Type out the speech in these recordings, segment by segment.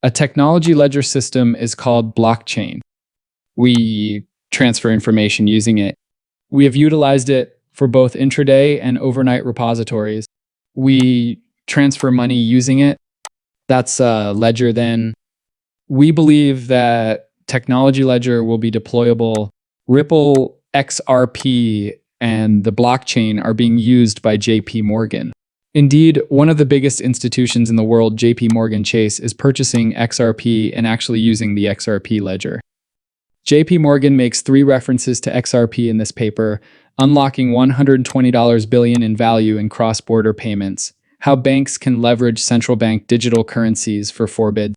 A technology ledger system is called blockchain. We transfer information using it. We have utilized it for both intraday and overnight repositories. We transfer money using it. That's a ledger then. We believe that technology ledger will be deployable. Ripple, XRP, and the blockchain are being used by JPMorgan. Indeed, one of the biggest institutions in the world, JPMorgan Chase, is purchasing XRP and actually using the XRP ledger. JPMorgan makes 3 references to XRP in this paper, unlocking $120 billion in value in cross-border payments, how banks can leverage central bank digital currencies for forbid.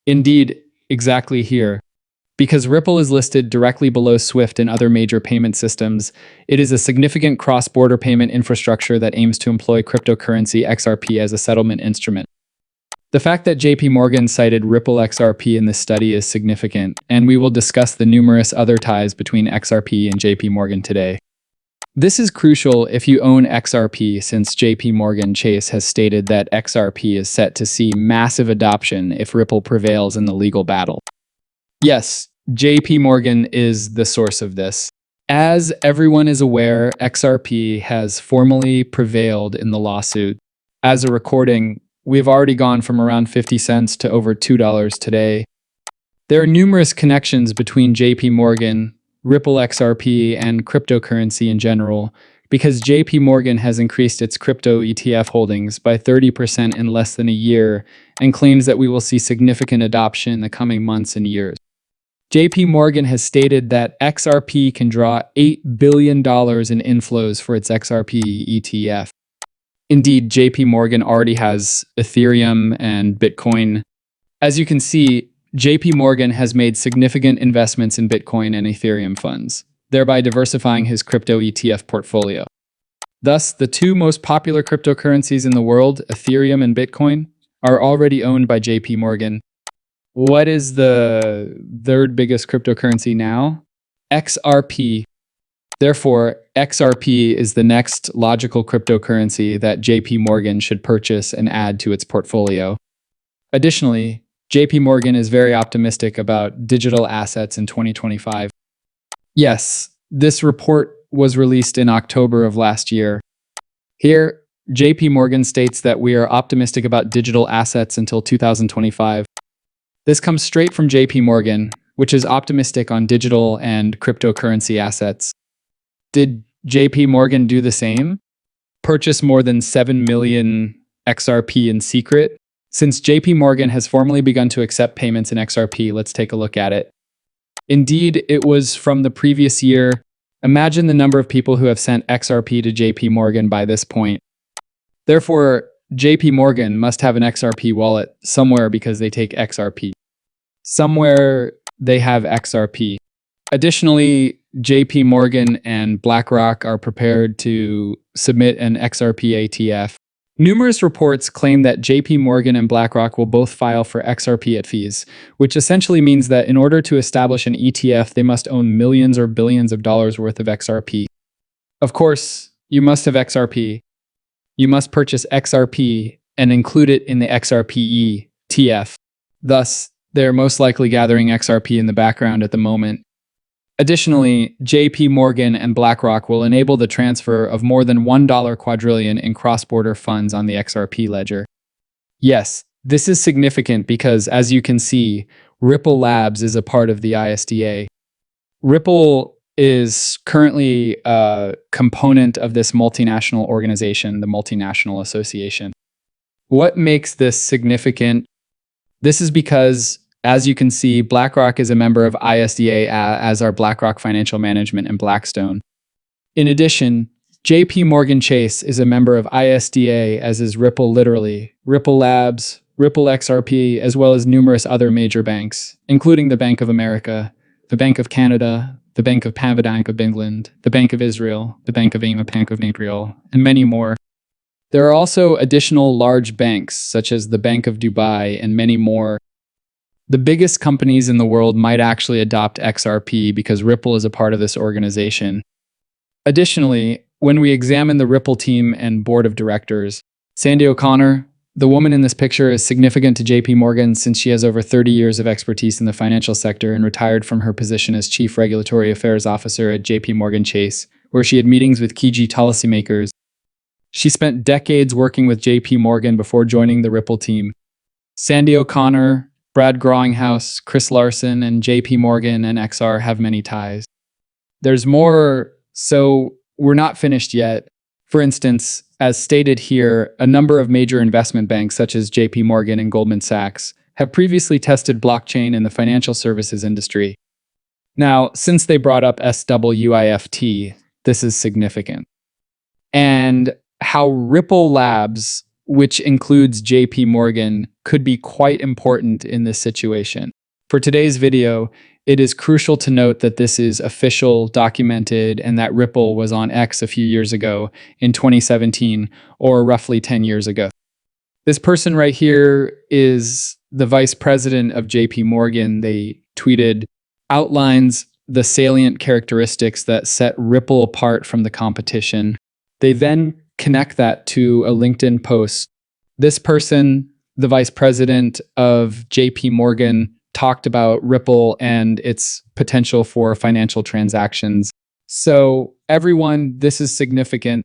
Indeed, exactly here. Because Ripple is listed directly below SWIFT and other major payment systems, it is a significant cross-border payment infrastructure that aims to employ cryptocurrency XRP as a settlement instrument. The fact that JPMorgan cited Ripple XRP in this study is significant, and we will discuss the numerous other ties between XRP and JPMorgan today. This is crucial if you own XRP, since JPMorgan Chase has stated that XRP is set to see massive adoption if Ripple prevails in the legal battle. Yes, JPMorgan is the source of this. As everyone is aware, XRP has formally prevailed in the lawsuit. As a recording, we've already gone from around 50 cents to over $2 today. There are numerous connections between JPMorgan, Ripple XRP, and cryptocurrency in general, because JPMorgan has increased its crypto ETF holdings by 30% in less than a year and claims that we will see significant adoption in the coming months and years. JPMorgan has stated that XRP can draw $8 billion in inflows for its XRP ETF. Indeed, JPMorgan already has Ethereum and Bitcoin. As you can see, JPMorgan has made significant investments in Bitcoin and Ethereum funds, thereby diversifying his crypto ETF portfolio. Thus, the 2 most popular cryptocurrencies in the world, Ethereum and Bitcoin, are already owned by JPMorgan. What is the 3rd biggest cryptocurrency now? XRP. Therefore, XRP is the next logical cryptocurrency that JPMorgan should purchase and add to its portfolio. Additionally, JPMorgan is very optimistic about digital assets in 2025. Yes, this report was released in October of last year. Here, JPMorgan states that we are optimistic about digital assets until 2025. This comes straight from JPMorgan, which is optimistic on digital and cryptocurrency assets. Did JPMorgan do the same? Purchase more than 7 million XRP in secret? Since JPMorgan has formally begun to accept payments in XRP, let's take a look at it. Indeed, it was from the previous year. Imagine the number of people who have sent XRP to JPMorgan by this point. Therefore, JPMorgan must have an XRP wallet somewhere because they take XRP. Somewhere they have XRP. Additionally, JPMorgan and BlackRock are prepared to submit an XRP ETF. Numerous reports claim that JPMorgan and BlackRock will both file for XRP at fees, which essentially means that in order to establish an ETF, they must own millions or billions of dollars worth of XRP. Of course, you must have XRP. You must purchase XRP and include it in the XRP ETF. Thus, they're most likely gathering XRP in the background at the moment. Additionally, JPMorgan and BlackRock will enable the transfer of more than $1 quadrillion in cross-border funds on the XRP ledger. Yes, this is significant because, as you can see, Ripple Labs is a part of the ISDA. Ripple is currently a component of this multinational organization, the Multinational Association. What makes this significant? This is because, as you can see, BlackRock is a member of ISDA, as are BlackRock Financial Management and Blackstone. In addition, JPMorgan Chase is a member of ISDA, as is Ripple literally, Ripple Labs, Ripple XRP, as well as numerous other major banks, including the Bank of America, the Bank of Canada, the Bank of Bank of England, the Bank of Israel, the Bank of Ema, Bank of Montreal, and many more. There are also additional large banks, such as the Bank of Dubai and many more. The biggest companies in the world might actually adopt XRP because Ripple is a part of this organization. Additionally, when we examine the Ripple team and board of directors, Sandy O'Connor, The woman in this picture is significant to JPMorgan since she has over 30 years of expertise in the financial sector and retired from her position as Chief Regulatory Affairs Officer at JPMorgan Chase, where she had meetings with key policymakers. She spent decades working with JPMorgan before joining the Ripple team. Sandy O'Connor, Brad Garlinghouse, Chris Larson, and JPMorgan and XR have many ties. There's more, so we're not finished yet. For instance, as stated here, a number of major investment banks such as JPMorgan and Goldman Sachs have previously tested blockchain in the financial services industry. Now, since they brought up SWIFT, this is significant. And how Ripple Labs, which includes JPMorgan, could be quite important in this situation. For today's video, it is crucial to note that this is official, documented, and that Ripple was on X a few years ago in 2017, or roughly 10 years ago. This person right here is the vice president of JPMorgan. They tweeted, outlines the salient characteristics that set Ripple apart from the competition. They then connect that to a LinkedIn post. This person, the vice president of JPMorgan, talked about Ripple and its potential for financial transactions. So everyone, this is significant.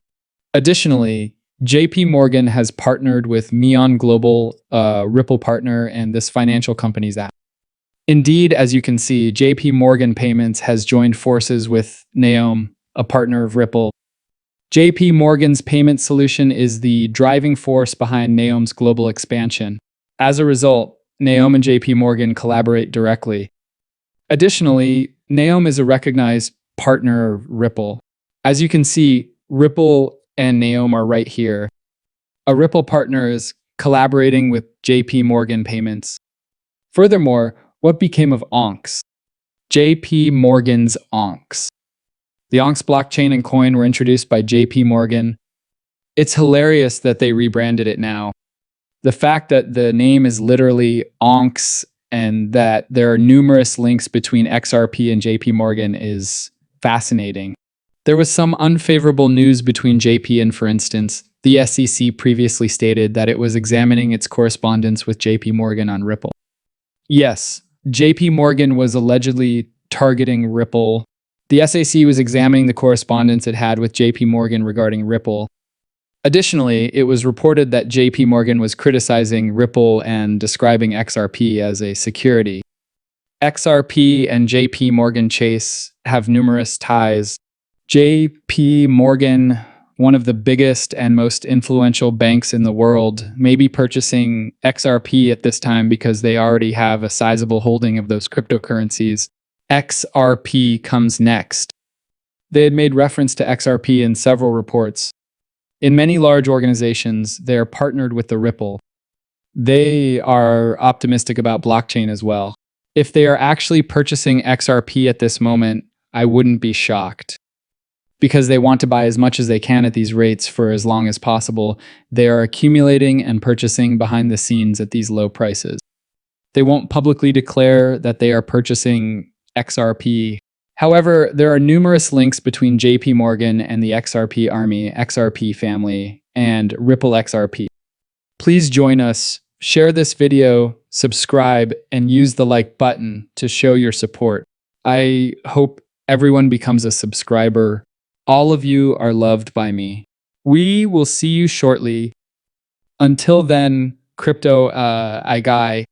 Additionally, JPMorgan has partnered with Neon Global, Ripple partner, and this financial company's app. Indeed, as you can see, JPMorgan Payments has joined forces with Neom, a partner of Ripple. JPMorgan's payment solution is the driving force behind Neom's global expansion. As a result, Neom and JPMorgan collaborate directly. Additionally, Neom is a recognized partner of Ripple. As you can see, Ripple and Neom are right here. A Ripple partner is collaborating with JPMorgan Payments. Furthermore, what became of Onx? JPMorgan's Onx. The Onx blockchain and coin were introduced by JPMorgan. It's hilarious that they rebranded it now. The fact that the name is literally Onx and that there are numerous links between XRP and JPMorgan is fascinating. There was some unfavorable news between JP and, for instance, the SEC previously stated that it was examining its correspondence with JPMorgan on Ripple. Yes, JPMorgan was allegedly targeting Ripple. The SEC was examining the correspondence it had with JPMorgan regarding Ripple. Additionally, it was reported that JPMorgan was criticizing Ripple and describing XRP as a security. XRP and JPMorgan Chase have numerous ties. JPMorgan, one of the biggest and most influential banks in the world, may be purchasing XRP at this time because they already have a sizable holding of those cryptocurrencies. XRP comes next. They had made reference to XRP in several reports. In many large organizations, they are partnered with the Ripple. They are optimistic about blockchain as well. If they are actually purchasing XRP at this moment, I wouldn't be shocked. Because they want to buy as much as they can at these rates for as long as possible, they are accumulating and purchasing behind the scenes at these low prices. They won't publicly declare that they are purchasing XRP. However, there are numerous links between JPMorgan and the XRP Army, XRP family, and Ripple XRP. Please join us, share this video, subscribe, and use the like button to show your support. I hope everyone becomes a subscriber. All of you are loved by me. We will see you shortly. Until then, crypto guy.